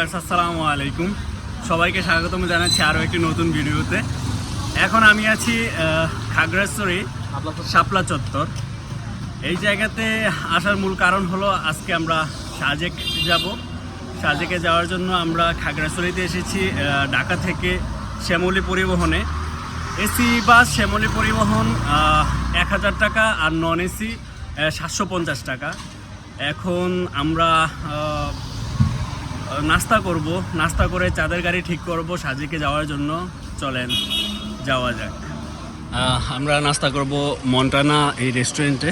Viewers আসসালামু আলাইকুম, সবাইকে স্বাগতম জানাচ্ছি আরও একটি নতুন ভিডিওতে। এখন আমি আছি খাগড়াছড়ি শাপলা চত্বর। এই জায়গাতে আসার মূল কারণ হলো আজকে আমরা সাজেক যাব। সাজেকে যাওয়ার জন্য আমরা খাগড়াছড়িতে এসেছি ঢাকা থেকে শ্যামলী পরিবহনে। এসি বাস শ্যামলী পরিবহন 1000 টাকা আর নন এসি 750 টাকা। এখন আমরা নাস্তা করব, নাস্তা করে চাঁদের গাড়ি ঠিক করব সাজেকে যাওয়ার জন্য। চলেন যাওয়া যাক। আমরা নাস্তা করব মন্টানা এই রেস্টুরেন্টে।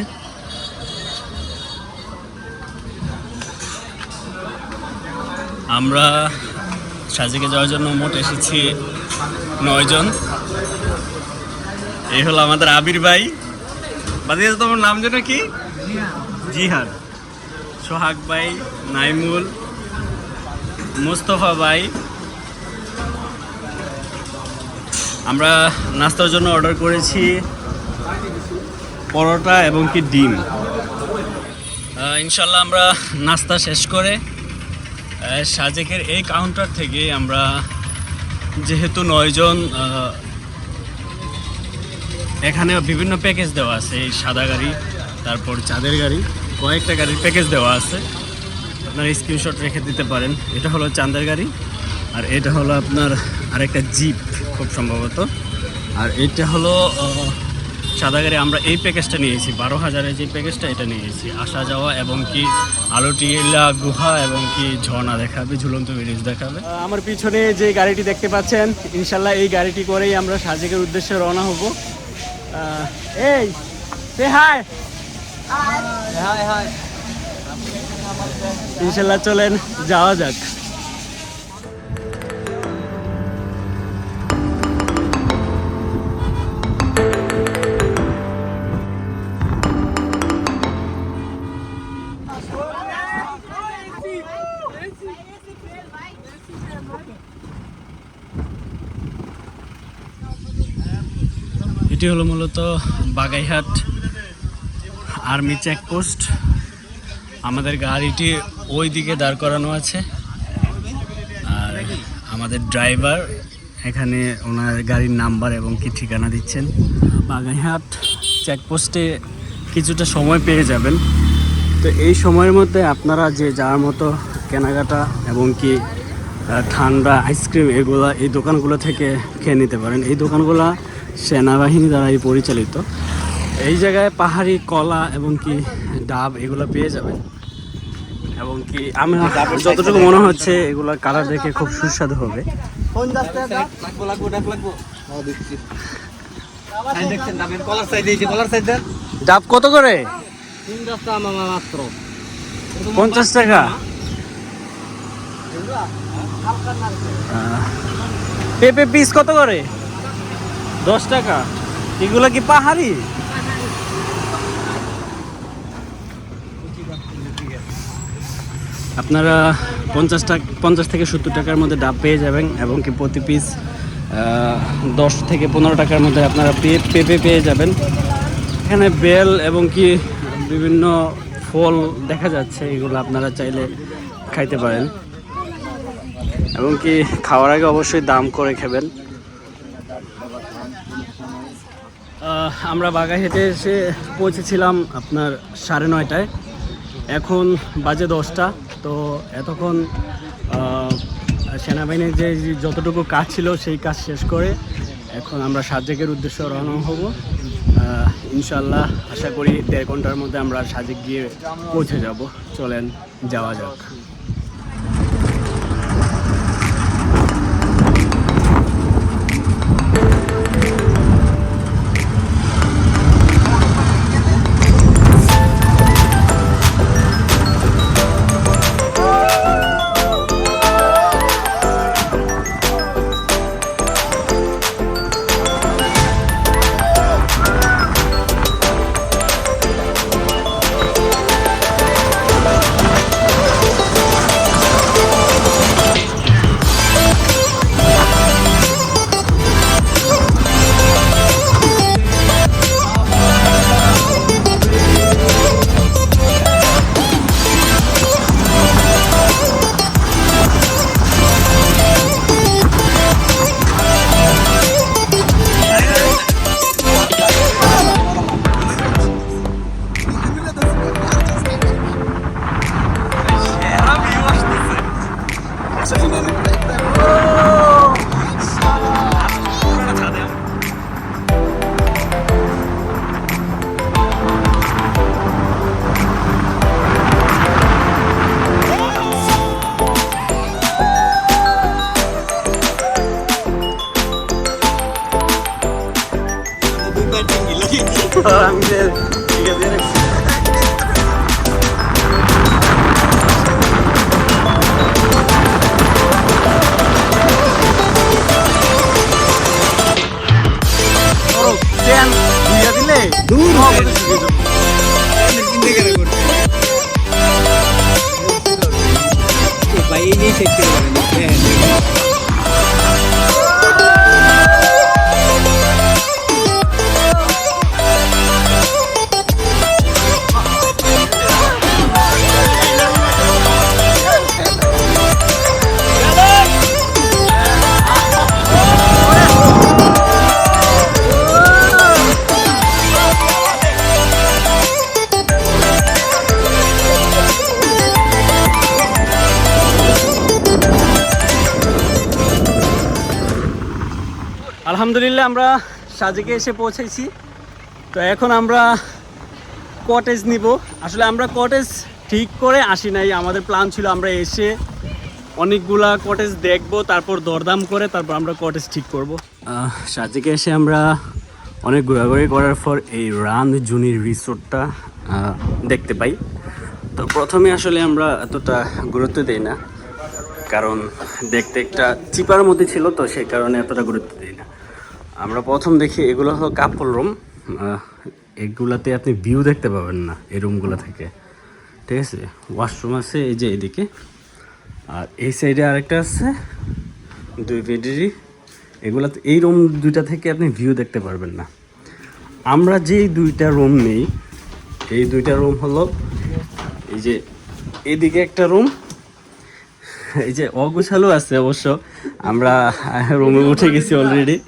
আমরা সাজেকে যাওয়ার জন্য মোট এসেছি 9 জন। এই হলো আমাদের আবির ভাই। বাদিয়া, তোমার নাম যেন কি? জিহান। সোহাগ ভাই, নাইমুল, মুস্তফা ভাই। আমরা নাস্তার জন্য অর্ডার করেছি পরোটা এবং কি ডিম। ইনশাল্লাহ আমরা নাস্তা শেষ করে সাজেকের এই কাউন্টার থেকে আমরা যেহেতু 9 জন, এখানে বিভিন্ন প্যাকেজ দেওয়া আছে। এই সাদা গাড়ি, তারপর চাঁদের গাড়ি, কয়েকটা গাড়ির প্যাকেজ দেওয়া আছে। আপনার স্ক্রিনশট রেখে দিতে পারেন। এটা হলো চাঁদের গাড়ি, আর এটা হলো আপনার আরেকটা জিপ খুব সম্ভবত, আর এটা হলো সাদা গাড়ি। আমরা এই প্যাকেজটা নিয়েছি 12,000-এর যে প্যাকেজটা, এটা নিয়েছি। আসা যাওয়া এবং কি আলোটিলা গুহা এবং কি ঝর্ণা দেখাবে, ঝুলন্ত ব্রিজ দেখাবে। আমার পিছনে যে গাড়িটি দেখতে পাচ্ছেন, ইনশাল্লাহ এই গাড়িটি করেই আমরা সাজেকের উদ্দেশ্যে রওনা হব। এই সে হাই হাই হাই। ইনশাল্লাহ চলেন যাওয়া যাক। এটি হলো মূলত বাগাইহাট আর্মি চেকপোস্ট। আমাদের গাড়িটি ওই দিকে দাঁড় করানো আছে, আর আমাদের ড্রাইভার এখানে ওনার গাড়ির নাম্বার এবং কি ঠিকানা দিচ্ছেন। বাগাইহাট চেকপোস্টে কিছুটা সময় পেয়ে যাবেন। তো এই সময়ের মধ্যে আপনারা যে যার মতো কেনাকাটা এবং কি ঠান্ডা আইসক্রিম এগুলা এই দোকানগুলো থেকে খেয়ে নিতে পারেন। এই দোকানগুলো সেনাবাহিনী দ্বারাই পরিচালিত। এই জায়গায় পাহাড়ি কলা এবং কি ডাব এগুলো পেয়ে যাবেন, এবং কি আমি যতটুকু মনে হচ্ছে এগুলোর কালার দেখে খুব সুস্বাদু হবে। ডাব কত করে? 50 টাকা। পেঁপে পিস কত করে? 10 টাকা। এগুলো কি পাহাড়ি? আপনারা 50 থেকে 70 টাকার মধ্যে ডাব পেয়ে যাবেন, এবং কি প্রতি পিস 10 থেকে 15 টাকার মধ্যে আপনারা পেঁপে পেয়ে যাবেন। এখানে বেল এবং কি বিভিন্ন ফল দেখা যাচ্ছে, এগুলো আপনারা চাইলে খাইতে পারেন, এবং কি খাওয়ার আগে অবশ্যই দাম করে খাবেন। আমরা বাগাইহাটে এসে পৌঁছেছিলাম আপনার 9:30টায়। এখন বাজে 10টা। তো এতক্ষণ সেনাবাহিনীর যে যতটুকু কাজ ছিল সেই কাজ শেষ করে এখন আমরা সাজেকের উদ্দেশ্যে রওনা হব। ইনশাল্লাহ আশা করি 1.5 ঘন্টার মধ্যে আমরা সাজেক গিয়ে পৌঁছে যাব। চলেন যাওয়া যাক। আলহামদুলিল্লাহ আমরা সাজেকে এসে পৌঁছেছি। তো এখন আমরা কটেজ নিব। আসলে আমরা কটেজ ঠিক করে আসি নাই, আমাদের প্ল্যান ছিল আমরা এসে অনেকগুলা কটেজ দেখব, তারপর দরদাম করে তারপর আমরা কটেজ ঠিক করব। সাজেকে এসে আমরা অনেক ঘোরাঘুরি করার পর এই রান জুনির রিসোর্টটা দেখতে পাই। তো প্রথমে আসলে আমরা এতটা গুরুত্ব দিই না, কারণ দেখতে একটা চিপার মধ্যে ছিল, তো সেই কারণে এতটা গুরুত্ব দিই না। আমরা প্রথম দেখি এগুলো হলো কাপল রুম। এগুলাতে আপনি ভিউ দেখতে পাবেন না এই রুমগুলো থেকে, ঠিক আছে। ওয়াশরুম আছে এই যে এদিকে, আর এই সাইডে আরেকটা আছে 2 বেডেরই। এগুলাতে এই রুম দুইটা থেকে আপনি ভিউ দেখতে পারবেন না। আমরা যেই 2টা রুম নেই, এই 2টা রুম হলো এই যে এদিকে একটা রুম, এই যে অগুছালো আছে অবশ্য, আমরা রুমে উঠে গেছি অলরেডি।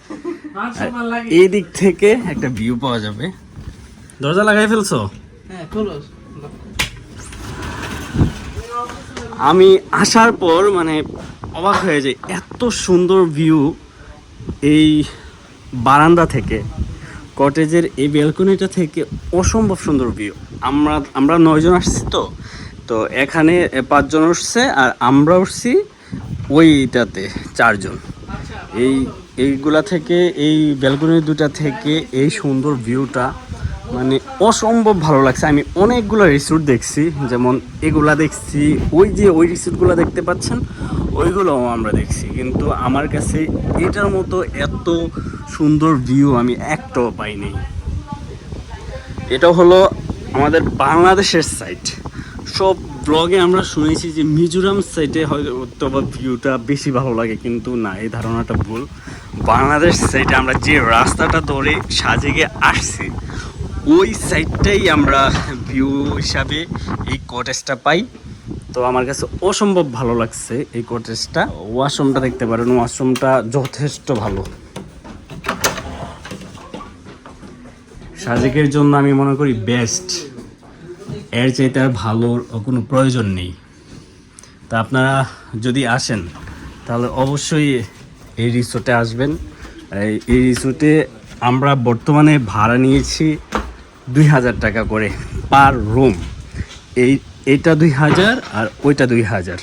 এই দিক থেকে একটা ভিউ পাওয়া যাবে। দরজা লাগাই ফেলছো? আমি আসার পর মানে অবাক হয়ে যাই, এত সুন্দর ভিউ এই বারান্দা থেকে, কটেজের এই ব্যালকনিটা থেকে অসম্ভব সুন্দর ভিউ। আমরা 9 জন আসছি, তো এখানে 5 জন উঠছে আর আমরা উঠছি ওইটাতে 4 জন। এইগুলা থেকে, এই ব্যালকনি দুটা থেকে এই সুন্দর ভিউটা মানে অসম্ভব ভালো লাগছে। আমি অনেকগুলো রিসোর্ট দেখছি, যেমন এগুলা দেখছি, ওই রিসোর্টগুলো দেখতে পাচ্ছেন ওইগুলোও আমরা দেখছি, কিন্তু আমার কাছে এটার মতো এত সুন্দর ভিউ আমি একটাও পাইনি। এটা হলো আমাদের বাংলাদেশের সাইড। সব ব্লগে আমরা শুনেছি যে মিজোরাম সাইডে হয়তো বা ভিউটা বেশি ভালো লাগে, কিন্তু না, এই ধারণাটা ভুল। বাংলাদেশ সাইডে আমরা যে রাস্তাটা ধরে সাজেকে আসছি ওই সাইডটাই আমরা ভিউ হিসাবে এই কটেজটা পাই। তো আমার কাছে অসম্ভব ভালো লাগছে এই কটেজটা। ওয়াশরুমটা দেখতে পারেন, ওয়াশরুমটা যথেষ্ট ভালো। সাজেকের জন্য আমি মনে করি বেস্ট, এর চাইতে আর ভালোর কোনো প্রয়োজন নেই। তা আপনারা যদি আসেন তাহলে অবশ্যই এই রিসোর্টে আসবেন। এই রিসোর্টে আমরা বর্তমানে ভাড়া নিয়েছি 2000 টাকা করে পার রুম। এইটা 2000 আর ওইটা 2000,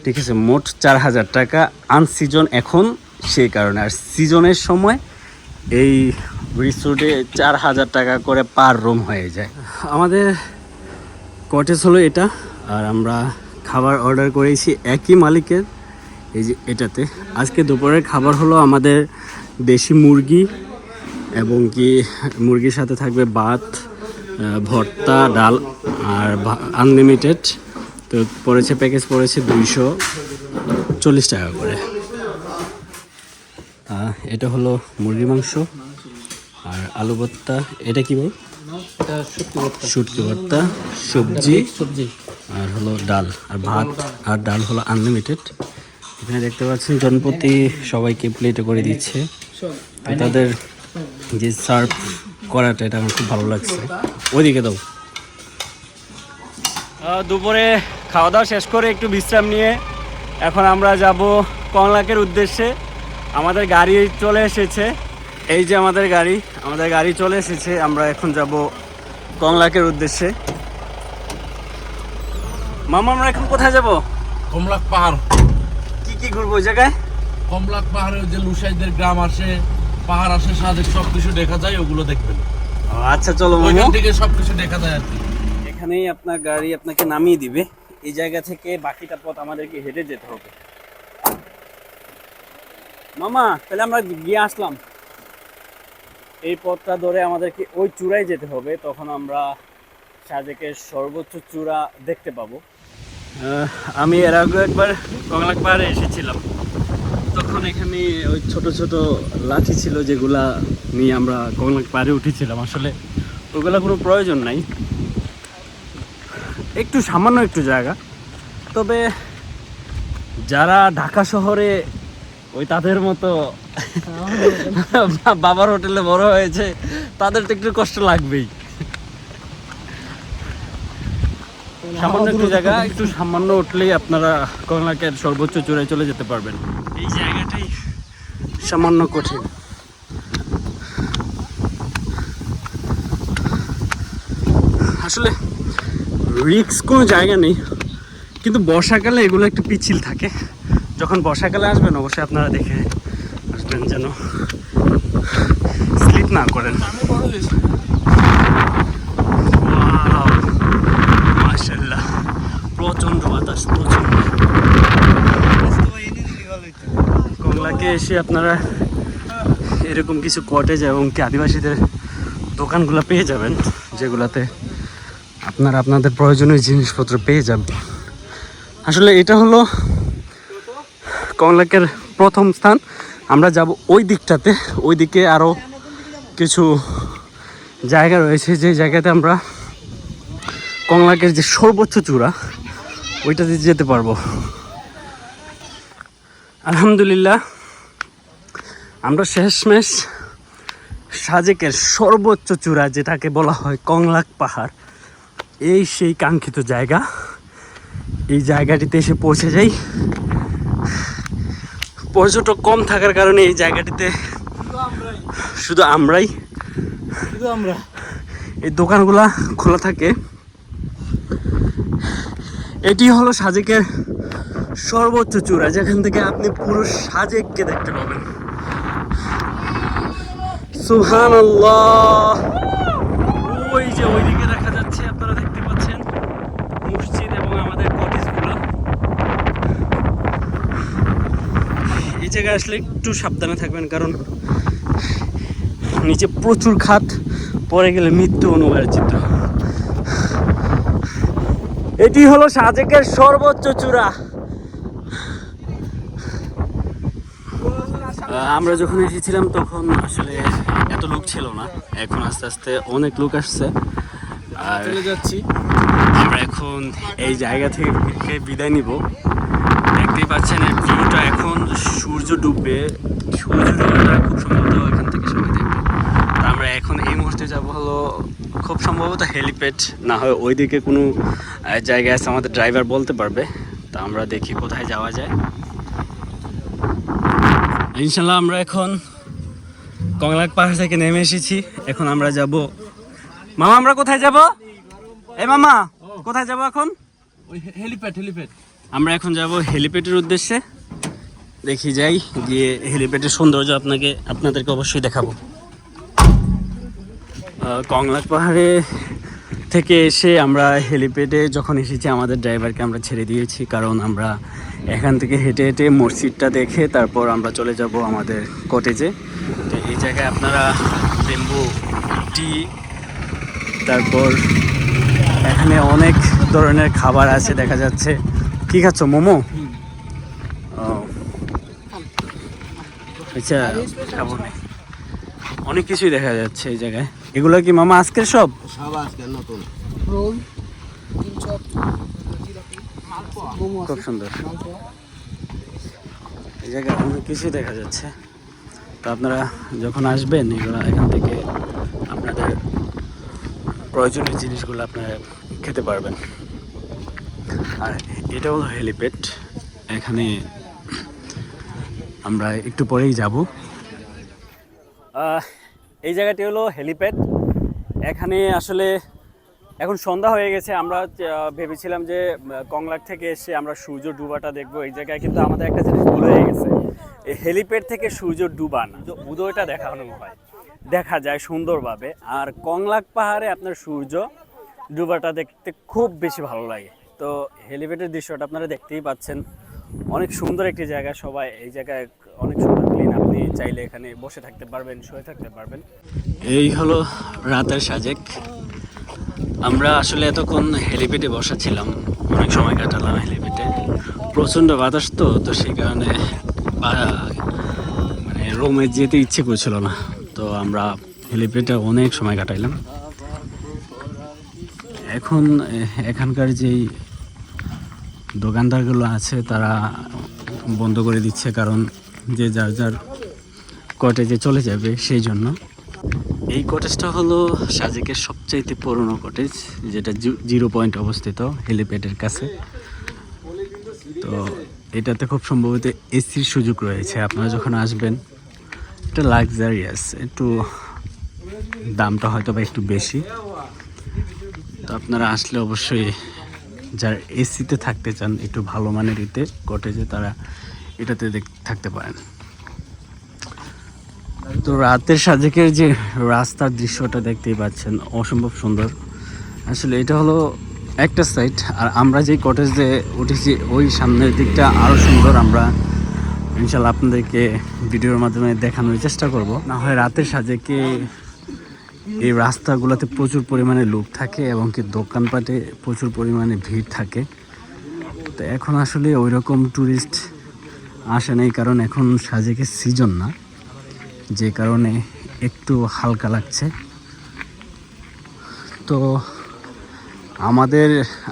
ঠিক আছে, মোট 4000 টাকা। আনসিজন এখন, সেই কারণে। আর সিজনের সময় এই রিসোর্টে 4000 টাকা করে পার রুম হয়ে যায়। আমাদের কটেজ হলো এটা, আর আমরা খাবার অর্ডার করেছি একই মালিকের, এই যে এটাতে। আজকে দুপুরের খাবার হলো আমাদের দেশি মুরগি, এবং কি মুরগির সাথে থাকবে ভাত, ভর্তা, ডাল আর আনলিমিটেড। তো পড়েছে, প্যাকেজ পড়েছে 240 টাকা করে। এটা হলো মুরগির মাংস আর আলু ভর্তা। এটা কি ভাই? শুটকি ভর্তা, সবজি আর হলো ডাল, আর ভাত আর ডাল হলো আনলিমিটেড। এখানে দেখতে পাচ্ছেন জনপ্রতি সবাইকে প্লেটে করে দিচ্ছে। তাদের যে সার্ভ করাটা, এটা আমার খুব ভালো লাগছে। ওইদিকে দাও। দুপুরে খাওয়া দাওয়া শেষ করে একটু বিশ্রাম নিয়ে এখন আমরা যাব কংলাকের উদ্দেশ্যে। আমাদের গাড়ি চলে এসেছে, এই যে আমাদের গাড়ি চলে এসেছে। আমরা এখন যাব কংলাকের উদ্দেশ্যে। মামা, আমরা এখন কোথায় যাব? কমলাক পাহাড়। কি ঘুরবো ওই জায়গায়? কমলাক পাহাড়ে যে লুসাইদের গ্রাম আসে, পাহাড় আসে, সাজেক সব কিছু দেখা যায়, ওগুলো দেখবেন। আচ্ছা চলো ওইখান থেকে সবকিছু দেখা যায় আর কি। এখানেই আপনার গাড়ি আপনাকে নামিয়ে দিবে। এই জায়গা থেকে বাকিটা পথ আমাদেরকে হেঁটে যেতে হবে। মামা তাহলে আমরা গিয়ে আসলাম। এই পথটা ধরে আমাদেরকে ওই চূড়ায় যেতে হবে, তখন আমরা সাজেকের সর্বোচ্চ চূড়া দেখতে পাবো। আমি এর আগে একবার কংলাক পাহাড়ে এসেছিলাম, তখন এখানে ওই ছোট ছোট লাঠি ছিল যেগুলা নিয়ে আমরা কংলাক পাহাড়ে উঠেছিলাম। আসলে ওগুলা কোনো প্রয়োজন নাই, একটু সামান্য একটু জায়গা। তবে যারা ঢাকা শহরে ওই তাদের মতো বাবার হোটেলে বড় হয়েছে, তাদের তো একটু কষ্ট লাগবেই। সামান্য একটু জায়গা, একটু সামান্য উঠলেই আপনারা কংলাকের সর্বোচ্চ চূড়ায় চলে যেতে পারবেন। এই জায়গাটাই সামান্য কঠিন। আসলে রিস্ক কোনো জায়গা নেই, কিন্তু বর্ষাকালে এগুলো একটু পিচ্ছিল থাকে। যখন বর্ষাকালে আসবেন অবশ্যই আপনারা দেখে আসবেন যেন স্লিপ না করেন। মাশাআল্লাহ, প্রচন্ড বাতাস, প্রচন্ড। কংলাকে এসে আপনারা এরকম কিছু কটেজ এবং কি আদিবাসীদের দোকানগুলো পেয়ে যাবেন, যেগুলাতে আপনারা আপনাদের প্রয়োজনীয় জিনিসপত্র পেয়ে যাবেন। আসলে এটা হলো কংলাকের প্রথম স্থান। আমরা যাব ওই দিকটাতে, ওই দিকে আরও কিছু জায়গা রয়েছে, যে জায়গাতে আমরা কংলাকের যে সর্বোচ্চ চূড়া ওইটাতে যেতে পারবো। আলহামদুলিল্লাহ, আমরা শেষমেশ সাজেকের সর্বোচ্চ চূড়া, যেটাকে বলা হয় কংলাক পাহাড়, এই সেই কাঙ্ক্ষিত জায়গা, এই জায়গাটিতে এসে পৌঁছে যাই। পর্যটক কম থাকার কারণে এই জায়গাটিতে শুধু আমরা এই দোকানগুলা খোলা থাকে। এটি হলো সাজেকের সর্বোচ্চ চূড়া, যেখান থেকে আপনি পুরো সাজেককে দেখতে পাবেন। সুবহানাল্লাহ, ওই যে ওইদিকে দেখা যাচ্ছে, আপনারা দেখতে পাচ্ছেন মসজিদ এবং আমাদের কটেজগুলো। এই জায়গায় আসলে একটু সাবধানে থাকবেন, কারণ নিচে প্রচুর খাত, পরে গেলে মৃত্যু অনিবার্য। এটি হলো সাজেকের সর্বোচ্চ চূড়া। আমরা যখন এসেছিলাম তখন আসলে এত লোক ছিল না, এখন আস্তে আস্তে অনেক লোক আসছে। আর চলে যাচ্ছি আমরা এখন এই জায়গা থেকে বিদায় নিব। দেখতেই পাচ্ছেন এর ভিউটা, এখন সূর্য ডুববে, সূর্য ডুবাটা খুব সম্ভবত এখান থেকে সবাই দেখবে। তো আমরা এখন এই মুহূর্তে যাব হলো খুব সম্ভবত হেলিপ্যাড, না হয় ওইদিকে কোনো জায়গা আছে, আমাদের ড্রাইভার বলতে পারবে। তা আমরা দেখি কোথায় যাওয়া যায়। ইনশাল্লাহ আমরা এখন কংলাক পাহাড় থেকে নেমে এসেছি। এখন আমরা যাব, মামা আমরা কোথায় যাব? এই মামা কোথায় যাব এখন? ওই হেলিপ্যাড আমরা এখন যাব হেলিপ্যাডের উদ্দেশ্যে। দেখি যাই, গিয়ে হেলিপ্যাডের সৌন্দর্য আপনাদেরকে অবশ্যই দেখাবো। কংলাক পাহাড়ে থেকে এসে আমরা হেলিপ্যাডে যখন এসেছি, আমাদের ড্রাইভারকে আমরা ছেড়ে দিয়েছি, কারণ আমরা এখান থেকে হেঁটে হেঁটে মসজিদটা দেখে তারপর আমরা চলে যাব আমাদের কটেজে। তো এই জায়গায় আপনারা বেম্বু টি, তারপর এখানে অনেক ধরনের খাবার আছে দেখা যাচ্ছে। কি খাচ্ছ, মোমো? ও আচ্ছা, খাবো না। অনেক কিছুই দেখা যাচ্ছে এই জায়গায়। এগুলো কি মামা আজকের সব? নতুন খুব সুন্দর। এই জায়গায় অনেক কিছুই দেখা যাচ্ছে। তো আপনারা যখন আসবেন, এগুলো এখান থেকে আপনাদের প্রয়োজনীয় জিনিসগুলো আপনারা খেতে পারবেন। আর এটা হলো হেলিপ্যাড, এখানে আমরা একটু পরেই যাব। এই জায়গাটি হলো হেলিপ্যাড। এখানে আসলে এখন সন্ধ্যা হয়ে গেছে, আমরা ভেবেছিলাম যে কংলাক থেকে এসে আমরা সূর্য ডুবাটা দেখবো। এই জায়গায় কিন্তু আমাদের একটা জিনিস ভুল হয়ে গেছে, এই হেলিপ্যাড থেকে সূর্য ডুবা না, উদয়টা দেখানো হয়। দেখা যায় সুন্দরভাবে। আর কংলাক পাহাড়ে আপনার সূর্য ডুবাটা দেখতে খুব বেশি ভালো লাগে। তো হেলিপ্যাডের দৃশ্যটা আপনারা দেখতেই পাচ্ছেন, অনেক সুন্দর একটি জায়গা। সবাই এই জায়গায় অনেক সুন্দর ক্লিন, আপনি চাইলে এখানে বসে থাকতে পারবেন, শুয়ে থাকতে পারবেন। এই হলো রাতের সাজেক। আমরা আসলে এতক্ষণ হেলিপ্যাডে বসা ছিলাম, অনেক সময় কাটালাম হেলিপ্যাডে। প্রচণ্ড বাতাস তো সেই কারণে মানে রুমে যেতে ইচ্ছে করছিল না, তো আমরা হেলিপ্যাডে অনেক সময় কাটাইলাম। এখন এখানকার যেই দোকানদারগুলো আছে তারা বন্ধ করে দিচ্ছে, কারণ যে যার যার কটেজে চলে যাবে সেই জন্য। এই কটেজটা হলো সাজেকের সবচাইতে পুরনো কটেজ, যেটা 0 পয়েন্ট অবস্থিত হেলিপ্যাডের কাছে। তো এটাতে খুব সম্ভবত এসির সুযোগ রয়েছে। আপনারা যখন আসবেন, এটা লাক্সারিয়াস, একটু দামটা হয়তো বা একটু বেশি। তো আপনারা আসলে অবশ্যই যারা এসিতে থাকতে চান, একটু ভালো মানের ইতে কটেজে, তারা এটাতে থাকতে পারেন। তো রাতের সাজেকের যে রাস্তার দৃশ্যটা দেখতেই পাচ্ছেন, অসম্ভব সুন্দর। আসলে এটা হলো একটা সাইড, আর আমরা যেই কটেজে উঠেছি ওই সামনের দিকটা আরও সুন্দর। আমরা ইনশাল্লাহ আপনাদেরকে ভিডিওর মাধ্যমে দেখানোর চেষ্টা করব। না হয় রাতের সাজেকে এই রাস্তাগুলোতে প্রচুর পরিমাণে লোক থাকে এবং কি দোকানপাটে প্রচুর পরিমাণে ভিড় থাকে। তো এখন আসলে ওই রকম ট্যুরিস্ট আসে নাই, কারণ এখন সাজেকের সিজন না, যে কারণে একটু হালকা লাগছে। তো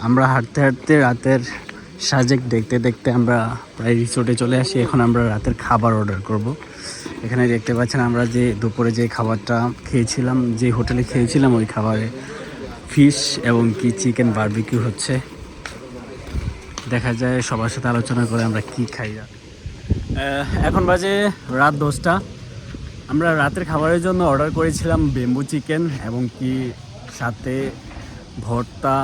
আমরা হাঁটতে হাঁটতে রাতের সাজেক দেখতে দেখতে আমরা প্রায় রিসোর্টে চলে আসি। এখন আমরা রাতের খাবার অর্ডার করব। এখানে দেখতে পাচ্ছেন আমরা যে দুপুরে যে খাবারটা খেয়েছিলাম, যে হোটেলে খেয়েছিলাম, ওই খাবারে ফিশ এবং কি চিকেন বারবিকিউ হচ্ছে। দেখা যায় সবার সাথে আলোচনা করে আমরা কি খাই। এখন বাজে রাত 10টা। আমরা রাতের খাবারের জন্য অর্ডার করেছিলাম বেম্বু চিকেন এবং কি সাথে ভর্তা,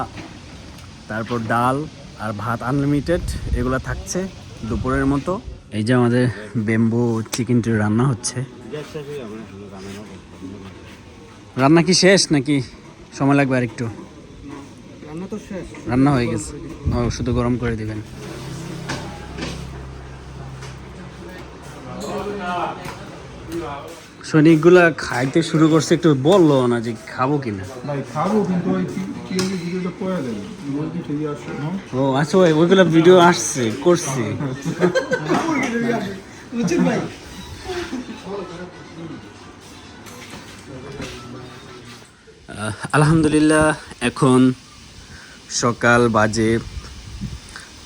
তারপর ডাল আর ভাত আনলিমিটেড, এগুলো থাকছে দুপুরের মতো। এই যে আমাদের বেম্বু চিকেনটি রান্না হচ্ছে। রান্না কি শেষ নাকি সময় লাগবে আর একটু? রান্না তো শেষ, রান্না হয়ে গেছে, ও শুধু গরম করে দিবেন। সৈনিকগুলা খাইতে শুরু করছে, একটু বললো না যে খাবো কিনা। ভাই খাবো, কিন্তু ওই পিএনজি ভিডিওটা পড়া যাবে, বলছি ঠিক আছে না? ও আচ্ছা, ওইগুলো ভিডিও আসছে, করছি। আলহামদুলিল্লাহ, এখন সকাল বাজে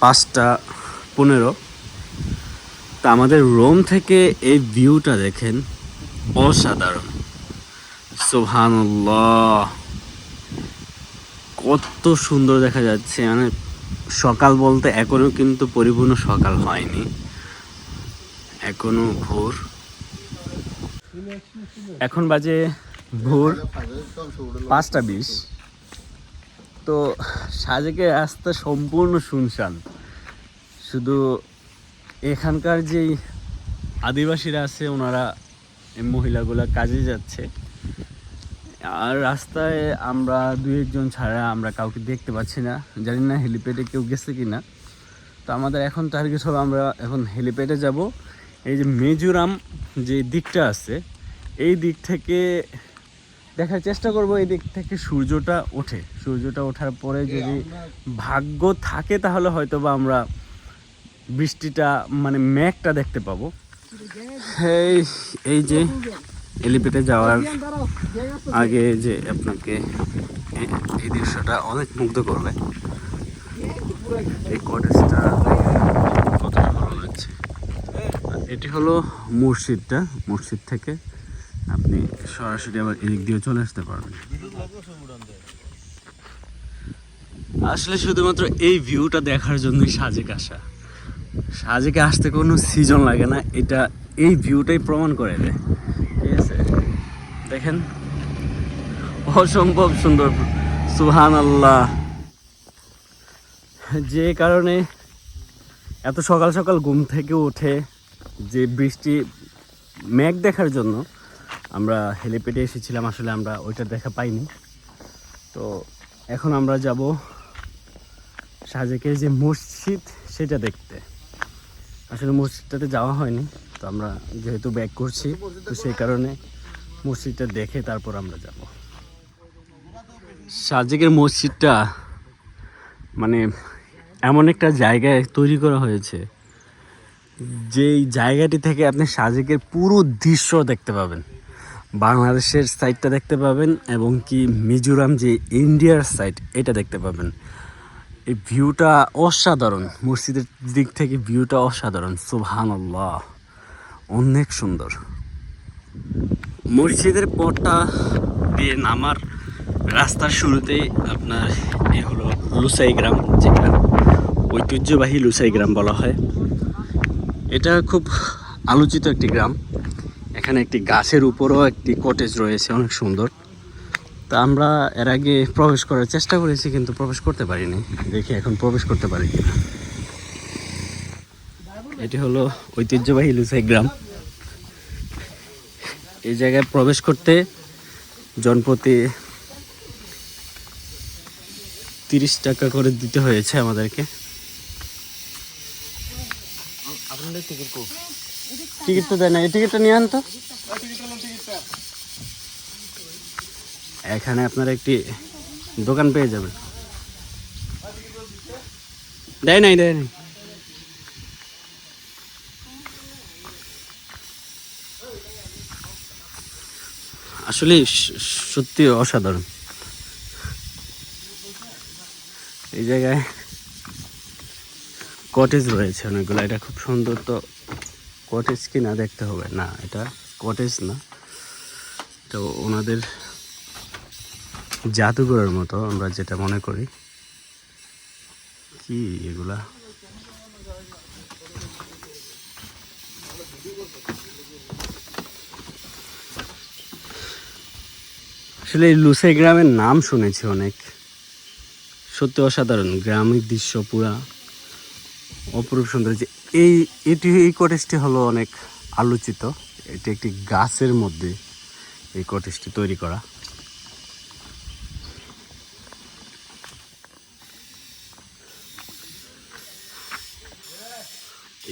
5:15। তা আমাদের রুম থেকে এই ভিউটা দেখেন, অসাধারণ। সুবহানাল্লাহ, কত সুন্দর দেখা যাচ্ছে। মানে সকাল বলতে এখনো কিন্তু পরিপূর্ণ সকাল হয়নি, এখনো ভোর। এখন বাজে ভোর 5:20। তো সাজেকের রাস্তা সম্পূর্ণ শুনশান, শুধু এখানকার যেই আদিবাসীরা আছে ওনারা, এই মহিলাগুলা কাজে যাচ্ছে, আর রাস্তায় আমরা 2-1 জন ছাড়া আমরা কাউকে দেখতে পাচ্ছি না। জানি না হেলিপ্যাডে কেউ গেছে কি না। তো আমাদের এখন টার্গেট হলো আমরা এখন হেলিপ্যাডে যাব। এই যে মিজোরাম যে দিকটা আছে, এই দিক থেকে দেখার চেষ্টা করব, এই দিক থেকে সূর্যটা ওঠে। সূর্যটা ওঠার পরে যদি ভাগ্য থাকে তাহলে হয়তো বা আমরা বৃষ্টিটা মানে মেঘটা দেখতে পাবো। এই যে হেলিপ্যাডে যাওয়ার আগে যে আপনাকে এই দৃশ্যটা অনেক মুগ্ধ করবে। এই কটেজটা কত ভালো লাগছে। এটি হলো মসজিদটা, মসজিদ থেকে আপনি সরাসরি আবার এদিক দিয়ে চলে আসতে পারবেন। আসলে শুধুমাত্র এই ভিউটা দেখার জন্যই সাজেক আসা। সাজেকে আসতে কোনো সিজন লাগে না, এটা এই ভিউটাই প্রমাণ করে দেয়। ঠিক আছে, দেখেন অসম্ভব সুন্দর। সুবহানাল্লাহ, যে কারণে এত সকাল সকাল ঘুম থেকে উঠে যে বৃষ্টি মেঘ দেখার জন্য আমরা হেলিপ্যাডে এসেছিলাম, আসলে আমরা ওইটা দেখা পাইনি। তো এখন আমরা যাব সাজেকের যে মসজিদ সেটা দেখতে। আসলে মসজিদটাতে যাওয়া হয়নি, তো আমরা যেহেতু ব্যাক করছি তো সেই কারণে মসজিদটা দেখে তারপর আমরা যাব। সাজেকের মসজিদটা মানে এমন একটা জায়গায় তৈরি করা হয়েছে, যেই জায়গাটি থেকে আপনি সাজেকের পুরো দৃশ্য দেখতে পাবেন, বাংলাদেশের সাইডটা দেখতে পাবেন এবং কি মিজোরাম যে ইন্ডিয়ার সাইড এটা দেখতে পাবেন। এই ভিউটা অসাধারণ, মসজিদের দিক থেকে ভিউটা অসাধারণ। সুবহানাল্লাহ, অনেক সুন্দর। মসজিদের পথটা দিয়ে নামার রাস্তার শুরুতেই আপনার এ হলো লুসাই গ্রাম, যেটা ঐতিহ্যবাহী লুসাই গ্রাম বলা হয়। এটা খুব আলোচিত একটি গ্রাম। এখানে একটি গাছের উপরও একটি কটেজ রয়েছে, অনেক সুন্দর। তা আমরা এর আগে প্রবেশ করার চেষ্টা করেছি কিন্তু প্রবেশ করতে পারিনি, দেখি এখন প্রবেশ করতে পারি কিনা। এটি হলো ঐতিহ্যবাহী লুসাই গ্রাম। এই জায়গায় প্রবেশ করতে জনপ্রতি 30 টাকা করে দিতে হয়েছে আমাদেরকে। আপনাদের টিকিট কো? টিকিট তো দেয় না, এই টিকিটটা নিয়ে আন তো। এখানে আপনারা একটি দোকান পেয়ে যাবেন। দেয় নাই। আসলে সত্যি অসাধারণ। এই জায়গায় কটেজ রয়েছে অনেকগুলো, এটা খুব সুন্দর। তো কটেজ কি না দেখতে হবে, না এটা কটেজ না, তো ওনাদের জাদুঘরের মতো আমরা যেটা মনে করি। কি এগুলা? আসলে এই লুসাই গ্রামের নাম শুনেছি অনেক, সত্যি অসাধারণ। গ্রামের দৃশ্য পুরা অপরূপ সুন্দর। যে এই কটেজটি হলো অনেক আলোচিত। এটি একটি গাছের মধ্যে এই কটেজটি তৈরি করা।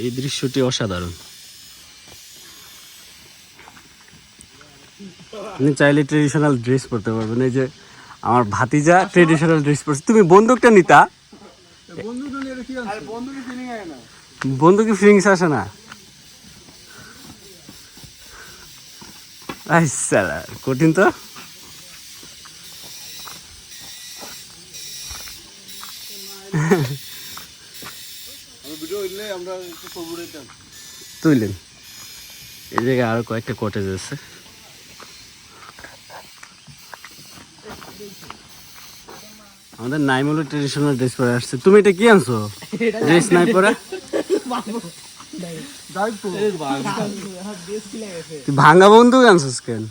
এই দৃশ্যটি অসাধারণ। আপনি চাইলে ট্রেডিশনাল ড্রেস পরতে পারবেন। এই যে আমার ভাতিজা ট্রেডিশনাল ড্রেস পরছে। তুমি বন্দুকটা নিতা, বন্দুকে ফিলিংস আসে না। সালা কঠিন তো। তুইলেন। এই জায়গায় আরো কয়েকটা কটেজ আছে। আমাদের নাইমুল ট্রেডিশনাল ড্রেস পরে আসছে। তুমি এটা কি আনছো? ড্রেস নাই পরে তুই ভাঙা বন্ধু আনছিস কেন?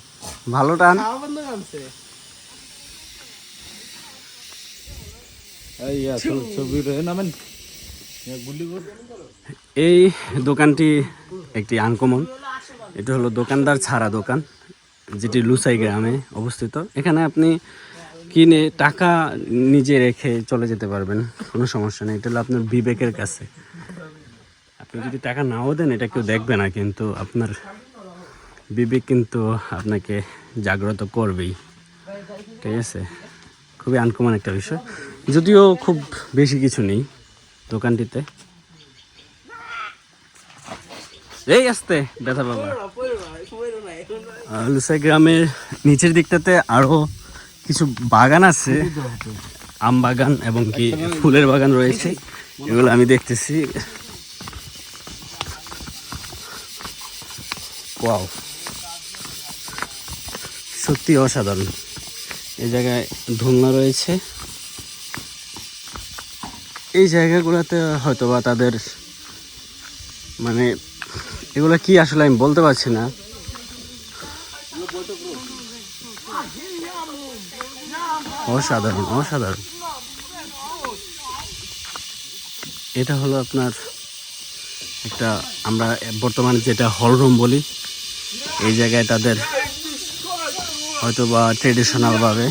ভালো টান। এই দোকানটি একটি আনকমন। এটা হলো দোকানদার ছাড়া দোকান, যেটি লুসাই গ্রামে অবস্থিত। এখানে আপনি কিনে টাকা নিজে রেখে চলে যেতে পারবেন, কোনো সমস্যা নেই। এটা হলো আপনার বিবেকের কাছে। আপনি যদি টাকা নাও দেন এটা কেউ দেখবে না, কিন্তু আপনার বিবেক কিন্তু আপনাকে জাগ্রত করবেই। ঠিক আছে, খুবই আনকমন একটা বিষয়। যদিও খুব বেশি কিছু নেই দোকানটিতে। এই আসতে ব্যথা বাবা। লুসাই গ্রামের নিচের দিকটাতে আরো কিছু বাগান আছে, আম বাগান এবং কি ফুলের বাগান রয়েছে, এগুলো আমি দেখতেছি। ওয়াও, সত্যি অসাধারণ। এই জায়গায় দোলনা রয়েছে। এই জায়গাগুলোতে হয়তো বা তাদের মানে এগুলো কি আসলে আমি বলতে পারছি না। অসাধারণ অসাধারণ। এটা হলো আপনার একটা, আমরা বর্তমানে যেটা হল রুম বলি, এই জায়গায় তাদের হয়তো বা ট্রেডিশনালভাবে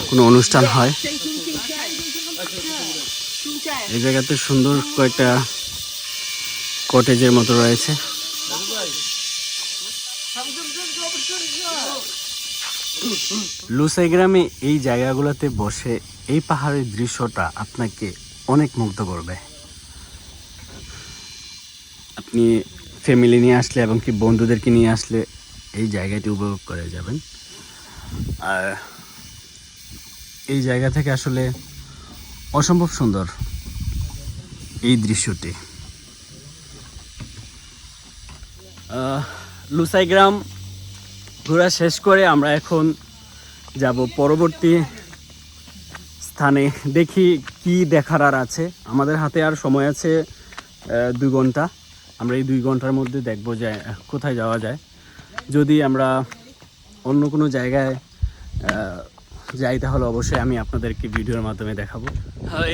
কোনো অনুষ্ঠান হয়। এই জায়গাতে সুন্দর কয়েকটা কটেজের মতো রয়েছে। লুসাই গ্রামে এই জায়গাগুলোতে বসে এই পাহাড়ের দৃশ্যটা আপনাকে অনেক মুগ্ধ করবে। আপনি ফ্যামিলি নিয়ে আসলে এবং কি বন্ধুদেরকে নিয়ে আসলে এই জায়গাটি উপভোগ করে যাবেন। আর এই জায়গা থেকে আসলে অসম্ভব সুন্দর এই দৃশ্যটি। লুসাই গ্রাম ঘোরা শেষ করে আমরা এখন যাব পরবর্তী স্থানে। দেখি কি দেখার আর আছে। আমাদের হাতে আর সময় আছে 2 ঘন্টা। আমরা এই 2 ঘন্টার মধ্যে দেখব যে কোথায় যাওয়া যায়। যদি আমরা অন্য কোনো জায়গায় যাই তাহলে অবশ্যই আমি আপনাদেরকে ভিডিওর মাধ্যমে দেখাবো।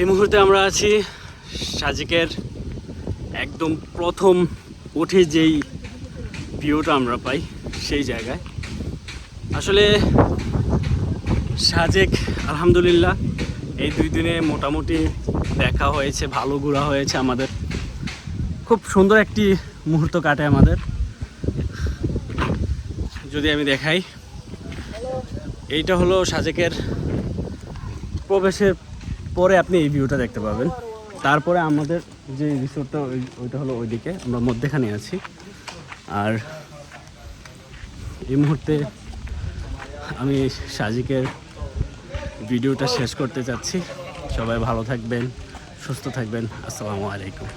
এই মুহূর্তে আমরা আছি সাজেকের একদম প্রথম উঠে যেই ভিউটা আমরা পাই সেই জায়গায়। আসলে সাজেক আলহামদুলিল্লাহ এই 2 দিনে মোটামুটি দেখা হয়েছে, ভালো ঘোরা হয়েছে আমাদের। খুব সুন্দর একটি মুহূর্ত কাটে আমাদের। যদি আমি দেখাই, এইটা হলো সাজেকের প্রবেশের পরে আপনি এই ভিউটা দেখতে পাবেন। তারপরে আমাদের যে রিসোর্টটা ওইটা হলো ওইদিকে, আমরা মধ্যেখানে আছি। আর এই মুহূর্তে আমি সাজেকের ভিডিওটা শেষ করতে চাচ্ছি। সবাই ভালো থাকবেন, সুস্থ থাকবেন। আসসালামু আলাইকুম।